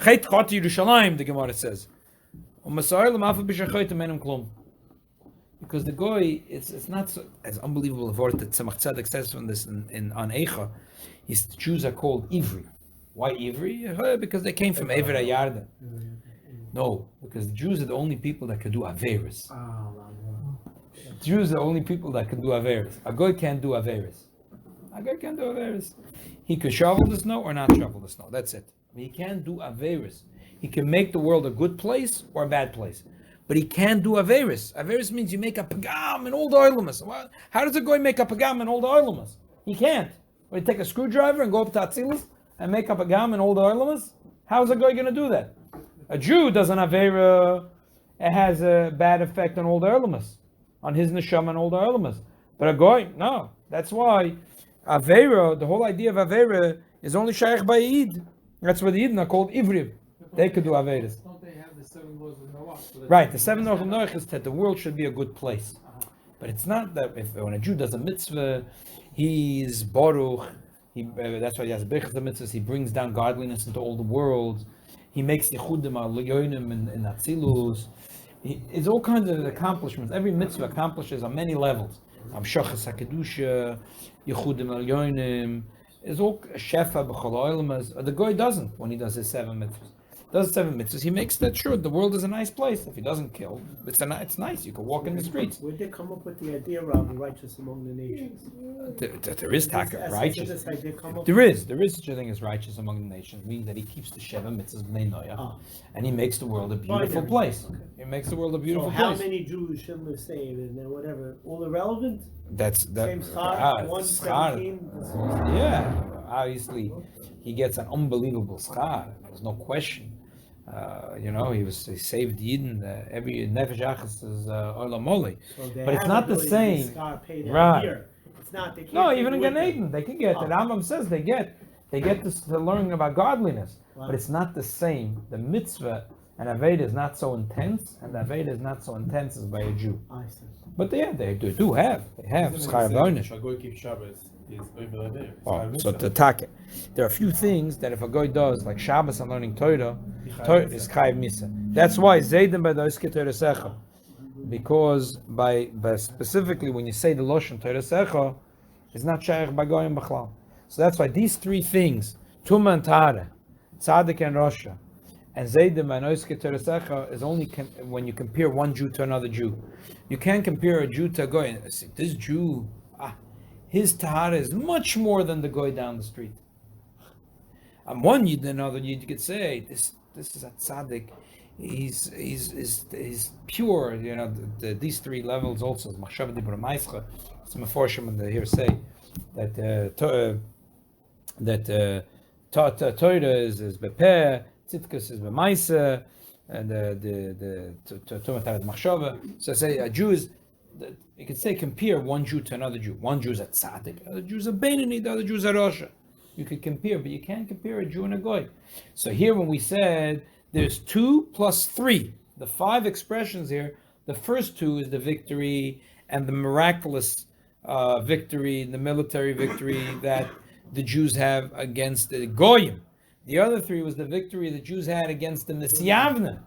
[SPEAKER 1] Chet chot Yerushalayim. The Gemara says, "Umasayil lemafked b'shachayt menem klum." Because the goy, it's not so, as unbelievable a word that Tzemach Tzedek says from this on Eicha. The Jews are called Ivri. Why Ivri? Because they came from Ever Yarden. No, because the Jews are the only people that can do Averis. Jews are the only people that can do Averis. A goy can't do Averis. A goy can't do Averis. He could shovel the snow or not shovel the snow. That's it. He can't do Averis. He can make the world a good place or a bad place. But he can't do Averis. Averis means you make a pagam in all the oilamas. How does a goy make a pagam in all the oilamas? He can't. When you take a screwdriver and go up to Atzilus and make a pagam in all the oilamas, how's a goy going to do that? A Jew does an Avera, it has a bad effect on all the oilamas, on his neshama and all the oilamas. But a goy, no. That's why Avera, the whole idea of Avera, is only shaykh by Yid. That's why the Yidden are called Ivriv. They could do Averis.
[SPEAKER 2] Don't they have the 7 laws of Noah?
[SPEAKER 1] Right, the 7 laws of Noah is that the world should be a good place. But it's not that when a Jew does a mitzvah, he's Baruch, that's why he has Bechaz mitzvahs, he brings down godliness into all the world, he makes Yechudim al-Yonim in Atzilus, it's all kinds of accomplishments. Every mitzvah accomplishes on many levels. Amshachas HaKedusha, Yechudim al-Yonim, it's all Shefa b'chol ha'olamas. The Goy doesn't when he does his 7 mitzvahs. Does 7 mitzvahs, he makes that sure the world is a nice place. If he doesn't kill, it's nice. You can walk in the streets.
[SPEAKER 3] Where did they come up with the idea around the righteous among the nations?
[SPEAKER 1] There is taka, righteous. There is such a thing as righteous among the nations, meaning that he keeps the Sheva mitzvahs b'nei Noach, and he makes the world a beautiful place. He makes the world a beautiful place.
[SPEAKER 3] How many Jews shouldn't have saved and then whatever? All irrelevant? Same schar, 117?
[SPEAKER 1] Yeah, obviously he gets an unbelievable schar. There's no question. He saved Yidden. Every nefesh achas is olam moli, but it's not the same, right?
[SPEAKER 3] It's not.
[SPEAKER 1] No, even in Gan Eden, they can get. The Rambam says they get this to learning about godliness, but it's not the same. The mitzvah and Aveda is not so intense, and the Aveda is not so intense as by a Jew.
[SPEAKER 3] I see.
[SPEAKER 1] But they have schar bonus. So to attack it, there are a few things that if a guy does, like Shabbos and learning Torah is chayiv misa. That's why Zaydim by the Oske Torah Secha, because by specifically when you say the Loshen Torah Secha, it's not shaykh by goyim b'chlal. So that's why these 3 things, Tuma and Tahara, Tzaddik and Rosha, and Zaydim by Oske Torah Secha is only when you compare one Jew to another Jew. You can't compare a Jew to a goy. This Jew, his tahara is much more than the goy down the street. And one Yid, another Yid, you could say this is a tzaddik. He's pure. These 3 levels also. Machshav dibur ma'ischa. Some meforshim in the here say that Torah is bepeh, tzidkus is b'maisa, and the Tumat machshava. So I say a Jew is. You could say compare one Jew to another Jew. One Jew is a tzaddik, the other Jew is a beinoni, the other Jew is a rosha. You could compare, but you can't compare a Jew and a goy. So here when we said there's 2 plus 3, the 5 expressions here, the first 2 is the victory and the miraculous victory, the military victory that the Jews have against the goyim. The other 3 was the victory the Jews had against the Nisyavna,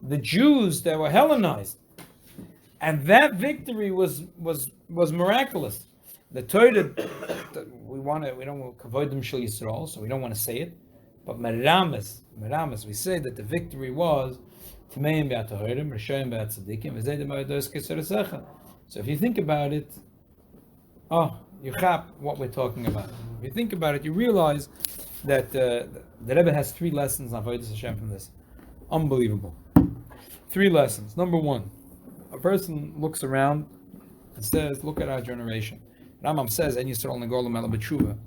[SPEAKER 1] the Jews that were Hellenized. And that victory was miraculous. The Torah, we don't want to kavod them shel Yisrael, so we don't want to say it. But meramis, we say that the victory was Tmeim be'atohirim, Rishayim be'atzadikim, v'zeidim ba'ados keser secha. So if you think about it, you chap what we're talking about. If you think about it, you realize that the Rebbe has 3 lessons on Avodas Hashem from this. Unbelievable. 3 lessons. Number 1. A person looks around and says, look at our generation. Rambam says, En Yisrael Negolim Ela B'tshuva.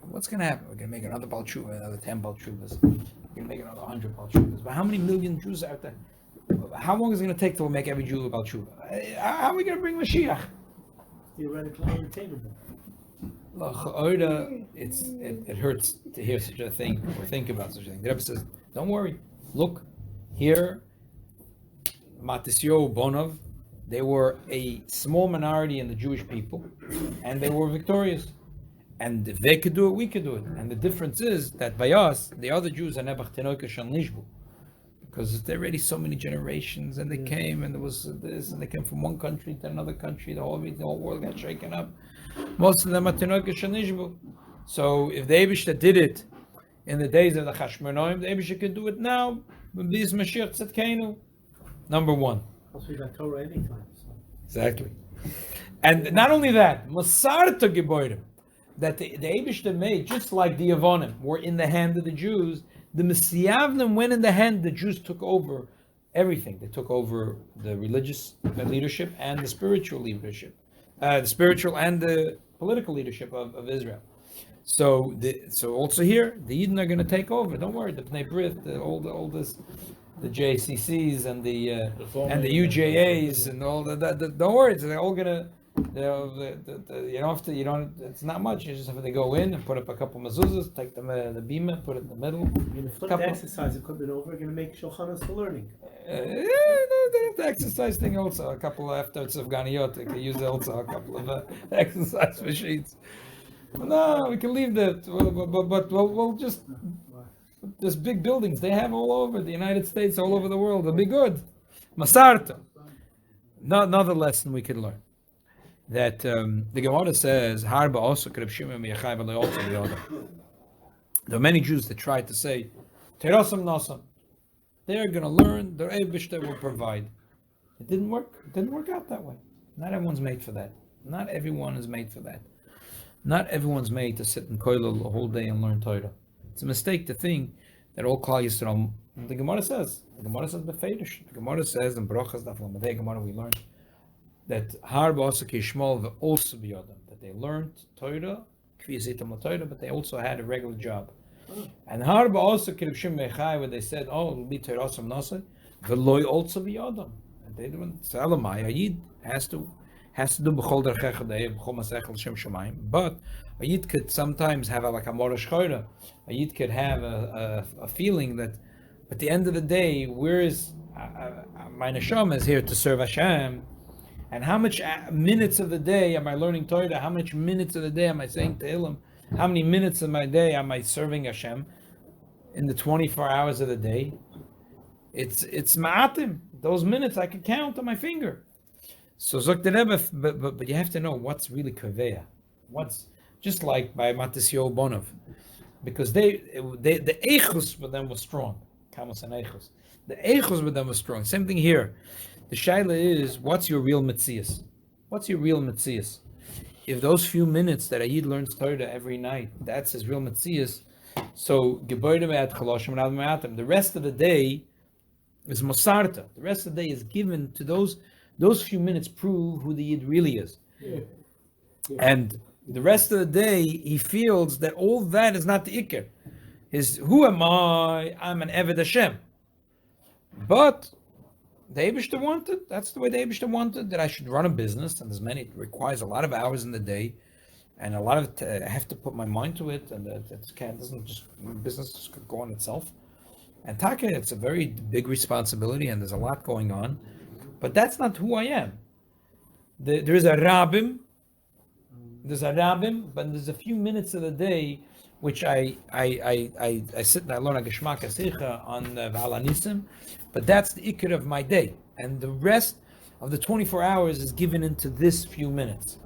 [SPEAKER 1] What's going to happen? We're going to make another Baal Tshuva, another 10 Baal Tshuvas. We're going to make another 100 Baal Tshuvas. But how many million Jews are out there? How long is it going to take till we make every Jew a Baal Tshuva? How are we going to bring Mashiach?
[SPEAKER 3] Theoretically unattainable.
[SPEAKER 1] It hurts to hear such a thing or think about such a thing. The Rebbe says, don't worry. Look, here, Matisyo Bonov, they were a small minority in the Jewish people, and they were victorious. And if they could do it, we could do it. And the difference is that by us, the other Jews are Nebach Tenoika Shal Nishbu. because there are already so many generations, and they came, and there was this, and they came from one country to another country. The whole world got shaken up. Most of them are Chanukah shenishbu. So if the Eibishter did it in the days of the Chashmonaim, the Eibishter could do it now. This Mashiach Tzedkeinu. Number one.
[SPEAKER 3] Also, we got Torah anytime. So.
[SPEAKER 1] Exactly. And not only that, Masarta Geborim, that the Eibishter made, just like the Avonim were in the hand of the Jews, the Messiavnim went in the hand, the Jews took over everything. They took over the religious leadership and the spiritual leadership, the spiritual and the political leadership of Israel. So also here, the Yidden are going to take over. Don't worry, the Bnei Brit, all this, the JCCs and the UJAs and all that. Don't worry, they're all going to. You don't have to. You don't. It's not much. You just have to go in and put up a couple mezuzahs, take the bima, put it in the middle.
[SPEAKER 3] You're going to flip the exercise equipment over. You're going to make shulchanos for learning.
[SPEAKER 1] The exercise thing also. A couple after it's Afghaniyot, they can use also a couple of exercise machines. No, we can leave that. But we'll just. There's big buildings they have all over the United States, all over the world. They'll be good. Masarta. Another lesson we can learn. That the Gemara says, Harba also there are many Jews that tried to say, Terasam Nasam. They're going to learn, their Eibishter will provide. It didn't work. It didn't work out that way. Not everyone's made for that. Not everyone is made for that. Not everyone's made to sit in Koilel the whole day and learn Torah. It's a mistake to think that all Klal Yisrael, the Gemara says Befedish. The Gemara says in Brochas Daf Lamadei Gemara we learned that Harba also Kishmal also biyadam, that they learned Torah, Kviyazitam Torah, but they also had a regular job. And Harba also Kiribshim Mechai, where they said, oh, it'll be Torah Sam Nasa, Veloy also biyadam. And they didn't say, Elamai, a Yid has to do B'chol Derech Echadei, B'chol Masech L'Shem Shamayim, but a Yid could sometimes have like a Morash Choyra. A Yid could have a feeling that at the end of the day, where is my neshama is here to serve Hashem. And how much minutes of the day am I learning Torah? How much minutes of the day am I saying Tehillim? How many minutes of my day am I serving Hashem in the 24 hours of the day? It's ma'atim. Those minutes I can count on my finger. So Zok the Rebbe, but you have to know what's really kaveya. What's just like by Matisyo Bonov, because the eichus with them was strong. Kamos and eichus. The eichus with them was strong. Same thing here. The shaila is, what's your real metzias? What's your real metzias? If those few minutes that a Yid learns Torah every night, that's his real metzias, so the rest of the day is mosarta. The rest of the day is given to those few minutes prove who the Yid really is. Yeah. And the rest of the day, he feels that all that is not the ikr. Who am I? I'm an Eved Hashem. But the Eibishter wanted, that's the way the Eibishter wanted, that I should run a business, and it requires a lot of hours in the day, and a lot of I have to put my mind to it, and business just go on itself. And Taka, it's a very big responsibility, and there's a lot going on, but that's not who I am. There's a rabbim, but there's a few minutes of the day which I sit and I learn a Geshmak Sicha on hanisim, but that's the ikr of my day, and the rest of the 24 hours is given into this few minutes.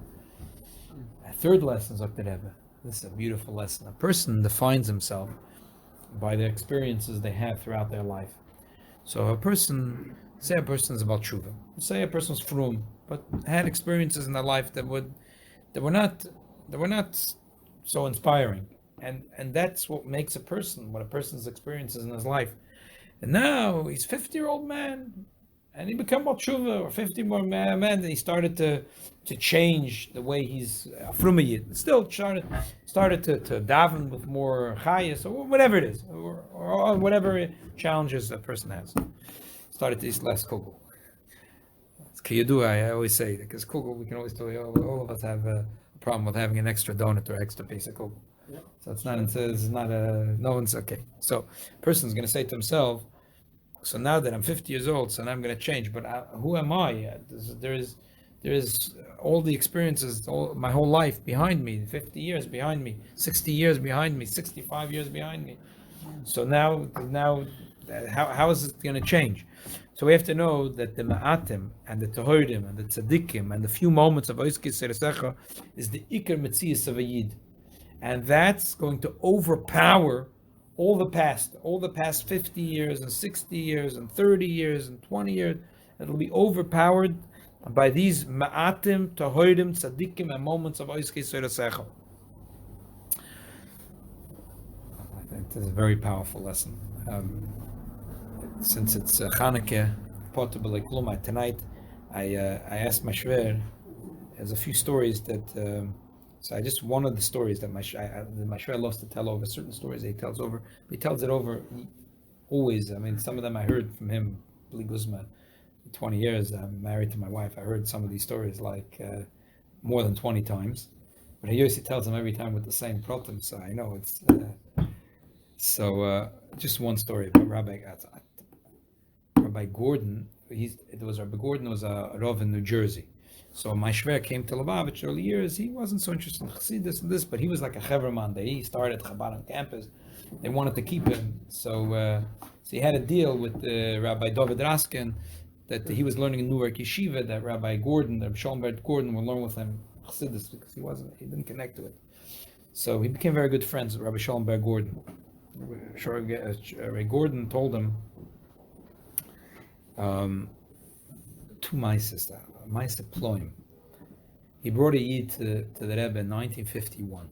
[SPEAKER 1] A third lesson, Dr. Rebbe. This is a beautiful lesson. A person defines himself by the experiences they have throughout their life. So say a person is about tshuva. Say a person's frum, but had experiences in their life that were not so inspiring. And that's what makes what a person's experiences in his life. And now he's 50-year-old man, and he became Baal Tshuva, or 50 more man, and he started to change the way he's frumayid. Still started to daven with more chayas, or whatever it is, or whatever challenges a person has. Started to eat less kugel. It's kiyadu, I always say, because kugel, we can always tell you, all of us have a problem with having an extra donut or extra piece of kugel. So no one's okay. So a person's going to say to himself, so now that I'm 50 years old, so now I'm going to change, but who am I? There is all the experiences, my whole life behind me, 50 years behind me, 60 years behind me, 65 years behind me. So now How is it going to change? So we have to know that the ma'atim and the tahorim and the tzaddikim and the few moments of oiskei seresecha is the ikar metzias of a yid, and that's going to overpower all the past 50 years and 60 years and 30 years and 20 years. It'll be overpowered by these ma'atim, tahorim, tzaddikim, and moments of oiskei seresecha. It is a very powerful lesson. Since it's Chanukah, portable like Lumai, tonight I asked my shver. There's a few stories that. So I just one of the stories that my shver loves to tell over. Certain stories that he tells over, but he tells it over always. I mean, some of them I heard from him. Bli Guzma, 20 years. I'm married to my wife. I heard some of these stories like more than 20 times. But he usually tells them every time with the same protem, so I know it's. Just one story about Rabbi Gordon. Rabbi Gordon was a Rav in New Jersey. So my shver came to Lubavitch early years. He wasn't so interested in Chassidus and this, but he was like a Chevraman. He started Chabad on campus. They wanted to keep him. So he had a deal with Rabbi David Raskin that he was learning in Newark Yeshiva, that Rabbi Gordon, Rabbi Schoenberg Gordon, would learn with him Chassidus because he didn't connect to it. So he became very good friends with Rabbi Schoenberg Gordon. Rabbi Gordon told him two maises, maise ploim. He brought a yid to the Rebbe in 1951.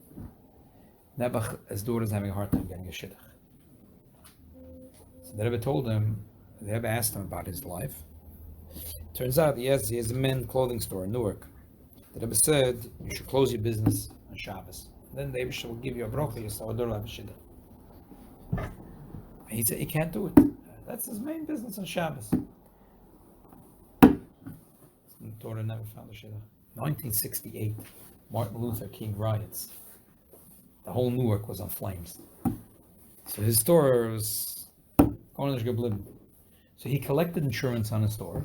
[SPEAKER 1] Nebuch, his daughter's having a hard time getting a shidduch. So the Rebbe told him, the Rebbe asked him about his life. Turns out he has a men's clothing store in Newark. The Rebbe said, you should close your business on Shabbos. Then the Rebbe will give you a brocha, you say, don't have a shidduch. He said he can't do it. That's his main business on Shabbos. The daughter never found a shidduch. 1968, Martin Luther King riots. The whole Newark was on flames. So his store was going to geblieben. So he collected insurance on his store.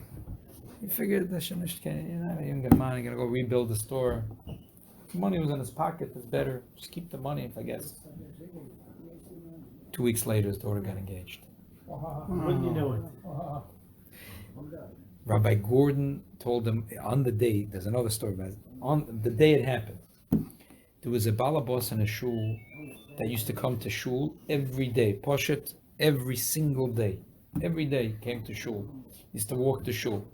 [SPEAKER 1] He figured that you're not going to go rebuild the store. The money was in his pocket. It's better just keep the money, I guess. 2 weeks later, his daughter got engaged.
[SPEAKER 3] Wouldn't you know it?
[SPEAKER 1] Rabbi Gordon told him on the day, there's another story about it, on the day it happened, there was a balabos in a shul that used to come to shul every day, Poshet, every single day. Every day came to shul. He used to walk to shul.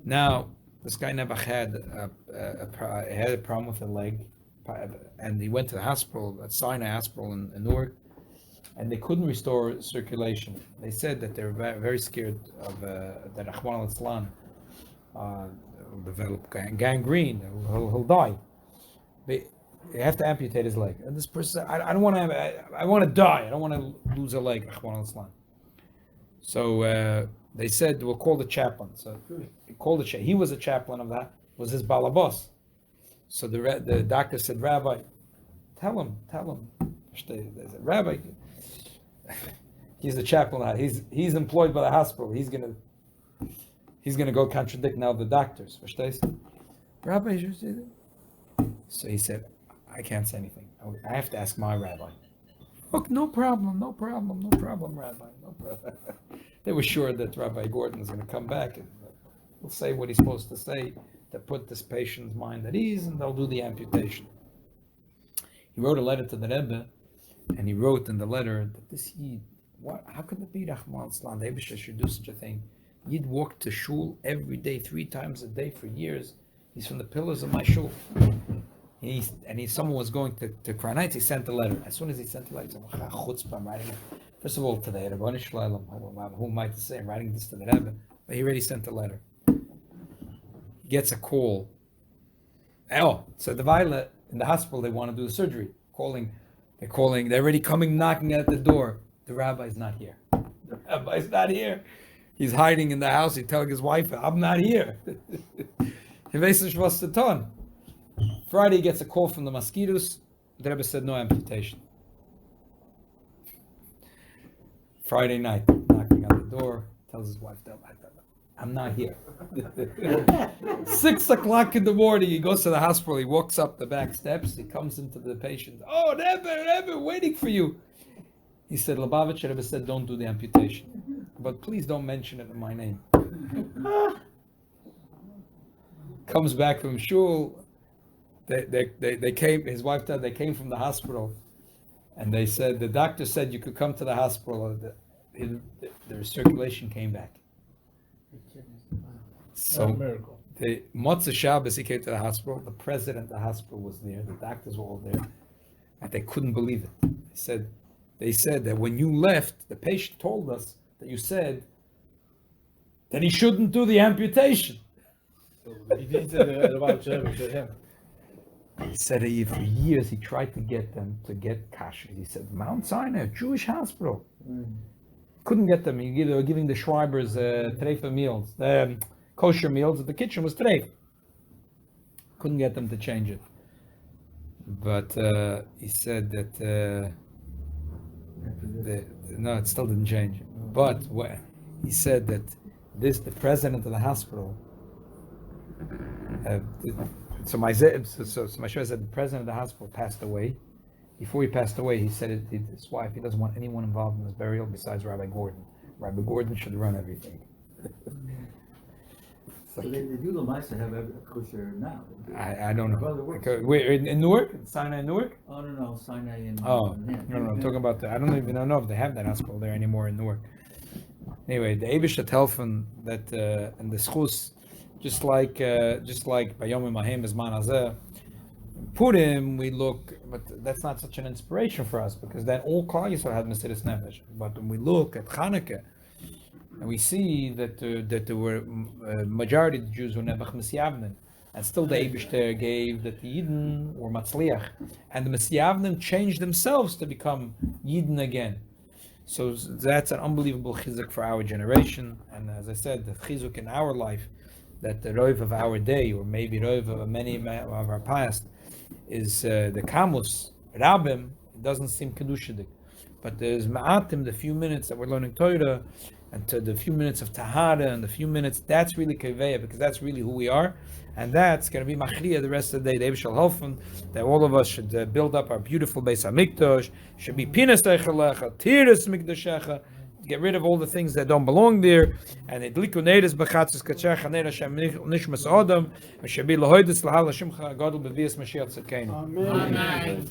[SPEAKER 1] Now, this guy never had a problem with a leg, and he went to the hospital, at Sinai Hospital in Newark, and they couldn't restore circulation. They said that they were very scared of that Rachmana litzlan will develop gangrene. He'll die. They have to amputate his leg. And this person said, I don't want to. I want to die. I don't want to lose a leg. Rachmana litzlan. So they said we'll call the chaplain. So he called the chaplain. He was a chaplain of that. Was his balabos. So the doctor said, Rabbi, tell him. They said, Rabbi. He's the chaplain now. He's employed by the hospital. He's gonna go contradict now the doctors. Rabbi, so he said, I can't say anything. I have to ask my rabbi. Look, no problem, Rabbi. No problem. They were sure that Rabbi Gordon is going to come back and he'll say what he's supposed to say to put this patient's mind at ease, and they'll do the amputation. He wrote a letter to the Rebbe. And he wrote in the letter that this Yid, how could it be Rachmana litzlan? The Eibusher should do such a thing. Yid walked to shul every day, 3 times a day for years. He's from the pillars of my shul. Someone was going to cry nights. He sent a letter. As soon as he sent the letter, he said, chutzpah, I'm writing it. First of all, to the Rebbe, who am I to say? I'm writing this to the Rebbe. But he already sent the letter. He gets a call. So the Violet in the hospital, they want to do the surgery. They're already knocking at the door. The rabbi's not here. He's hiding in the house. He's telling his wife, I'm not here. Friday, he gets a call from the mosquitoes. The Rebbe said, no amputation. Friday night, knocking on the door, tells his wife, I'm not here. 6 o'clock in the morning, he goes to the hospital, he walks up the back steps, he comes into the patient. Oh, Rebbe, waiting for you. He said, Lubavitcher Rebbe said, don't do the amputation. But please don't mention it in my name. Comes back from shul. They came, his wife said, they came from the hospital. And they said, the doctor said you could come to the hospital. The circulation came back. So,
[SPEAKER 4] miracle.
[SPEAKER 1] the Motzei Shabbos, he came to the hospital. The president of the hospital was there. The doctors were all there. And they couldn't believe it. They said that when you left, the patient told us that you said that he shouldn't do the amputation.
[SPEAKER 4] He didn't say the Devout Jews to him.
[SPEAKER 1] He said that for years he tried to get them to get kashrus. He said, Mount Sinai, a Jewish hospital. Couldn't get them. They were giving the Schreibers treifa meals, kosher meals. The kitchen was treif. Couldn't get them to change it. But he said that no, it still didn't change. But he said that the president of the hospital. So my Shua said the president of the hospital passed away. Before he passed away, he said to his wife he doesn't want anyone involved in his burial besides Rabbi Gordon. Rabbi Gordon should run everything.
[SPEAKER 8] So they do the mice have a kosher now.
[SPEAKER 1] I don't know.
[SPEAKER 8] Brother works.
[SPEAKER 1] Where in Newark? Sinai in Newark?
[SPEAKER 8] Oh no, Sinai in.
[SPEAKER 1] No. I'm talking about I don't even know if they have that hospital there anymore in Newark. Anyway, the Eibush Telfon that and the schus, just like Bayom Mahem Bezman Hazeh, Purim we look, but that's not such an inspiration for us because then all Klal Yisrael had Mesiras Nefesh. But when we look at Chanukah, and we see that there were majority of the Jews who were Nebuch Misyavnim, and still the Eibishter gave that the Yidden were Matzliach, and the Misyavnim changed themselves to become Yidden again. So that's an unbelievable chizuk for our generation, and as I said, the chizuk in our life, that the Rov of our day, or maybe Rov of many of our past, is the Kamus, Rabbim. It doesn't seem Kedushidik, but there's Ma'atim, the few minutes that we're learning Torah, and to the few minutes of Tahara, and the few minutes, that's really Keveya, because that's really who we are, and that's going to be Machriya the rest of the day. The Eibishal Helfen, that all of us should build up our beautiful Beis HaMikdash, should be Pinas Teichelecha, Tiras Mikdashecha, get rid of all the things that don't belong there, and Idliku Neiris Bechatzis Kachach, Haner Hashem Nishmas Adam, and should be Lahoidis Lahal Hashimcha Gadol Bevias Mashiach Tzedkeinu.
[SPEAKER 6] Amen.